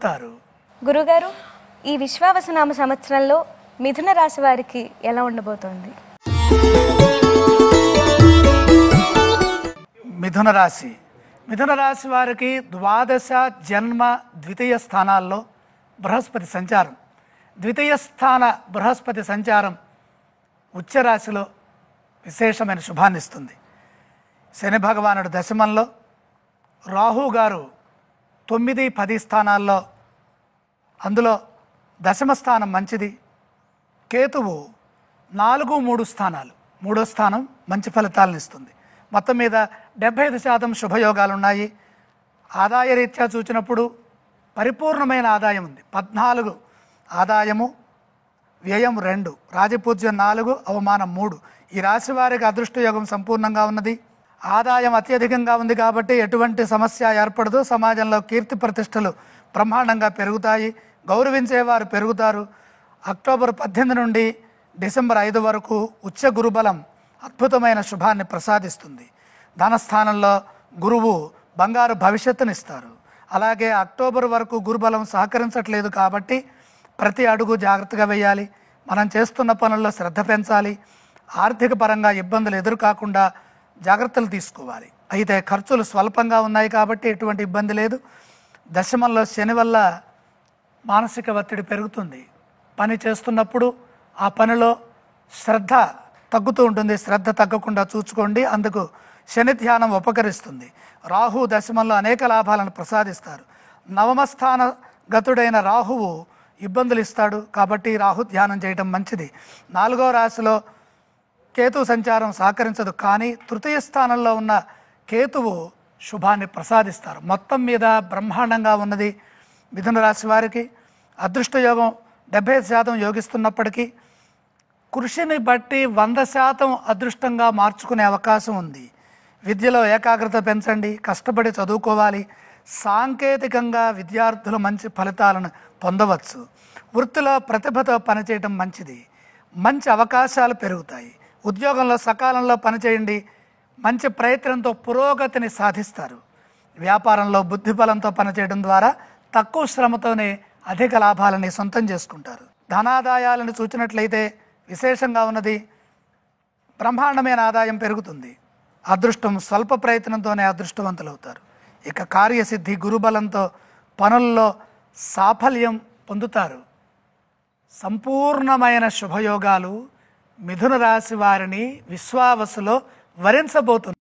పొందుతారు. గురుగారు, ఈ విశ్వావసునామ సంవత్సరంలో మిథున రాశి వారికి ఎలా ఉండబోతోంది? మిథున రాశి వారికి ద్వాదశ, జన్మ, ద్వితీయ స్థానాల్లో బృహస్పతి సంచారం. ద్వితీయ స్థాన బృహస్పతి సంచారం ఉచ్చరాశిలో విశేషమైన శుభాన్ని ఇస్తుంది. శని భగవానుడు దశమంలో, రాహు గారు 9, 10 స్థానాల్లో, అందులో దశమ స్థానం మంచిది. కేతువు 4, 3 స్థానాలు, 3వ స్థానం మంచి ఫలితాలను ఇస్తుంది. మొత్తం మీద 75% శుభయోగాలు ఉన్నాయి. ఆదాయ రీత్యా చూసినప్పుడు పరిపూర్ణమైన ఆదాయం ఉంది. 14 ఆదాయము, వ్యయం 2, రాజపూజ్యం 4, అవమానం 3. ఈ రాశి వారికి అదృష్టయోగం సంపూర్ణంగా ఉన్నది. ఆదాయం అత్యధికంగా ఉంది కాబట్టి ఎటువంటి సమస్య ఏర్పడదు. సమాజంలో కీర్తి ప్రతిష్టలు బ్రహ్మాండంగా పెరుగుతాయి. గౌరవించేవారు పెరుగుతారు. అక్టోబర్ 18 నుండి డిసెంబర్ 5 వరకు ఉచ్చ గురుబలం అద్భుతమైన శుభాన్ని ప్రసాదిస్తుంది. ధనస్థానంలో గురువు బంగారు భవిష్యత్తునిస్తారు. అలాగే అక్టోబర్ వరకు గురుబలం సహకరించట్లేదు కాబట్టి ప్రతి అడుగు జాగ్రత్తగా వేయాలి. మనం చేస్తున్న పనుల్లో శ్రద్ధ పెంచాలి. ఆర్థిక పరంగా ఇబ్బందులు ఎదురుకాకుండా జాగ్రత్తలు తీసుకోవాలి. అయితే ఖర్చులు స్వల్పంగా ఉన్నాయి కాబట్టి ఎటువంటి ఇబ్బంది లేదు. దశమంలో శని వల్ల మానసిక ఒత్తిడి పెరుగుతుంది. పని చేస్తున్నప్పుడు ఆ పనిలో శ్రద్ధ తగ్గుతూ ఉంటుంది. శ్రద్ధ తగ్గకుండా చూసుకోండి. అందుకు శని ధ్యానం ఉపకరిస్తుంది. రాహు దశమంలో అనేక లాభాలను ప్రసాదిస్తారు. నవమస్థాన గతుడైన రాహువు ఇబ్బందులు ఇస్తాడు కాబట్టి రాహు ధ్యానం చేయడం మంచిది. 4వ రాశిలో కేతు సంచారం సహకరించదు, కానీ తృతీయ స్థానంలో ఉన్న కేతువు శుభాన్ని ప్రసాదిస్తారు. మొత్తం మీద బ్రహ్మాండంగా ఉన్నది మిథున రాశి వారికి. అదృష్టయోగం 75% యోగిస్తున్నప్పటికీ కృషిని బట్టి 100% అదృష్టంగా మార్చుకునే అవకాశం ఉంది. విద్యలో ఏకాగ్రత పెంచండి, కష్టపడి చదువుకోవాలి. సాంకేతికంగా విద్యార్థులు మంచి ఫలితాలను పొందవచ్చు. వృత్తిలో ప్రతిభతో పనిచేయడం మంచిది. మంచి అవకాశాలు పెరుగుతాయి. ఉద్యోగంలో సకాలంలో పనిచేయండి. మంచి ప్రయత్నంతో పురోగతిని సాధిస్తారు. వ్యాపారంలో బుద్ధిబలంతో పనిచేయడం ద్వారా తక్కువ శ్రమతోనే అధిక లాభాలని సొంతం చేసుకుంటారు. ధనాదాయాలను చూచినట్లయితే విశేషంగా ఉన్నది. బ్రహ్మాండమైన ఆదాయం పెరుగుతుంది. అదృష్టం స్వల్ప ప్రయత్నంతోనే అదృష్టవంతులవుతారు. ఇక కార్యసిద్ధి గురుబలంతో పనుల్లో సాఫల్యం పొందుతారు. సంపూర్ణమైన శుభయోగాలు మిథున రాశి వారిని విశ్వావసులో వరించబోతుంది.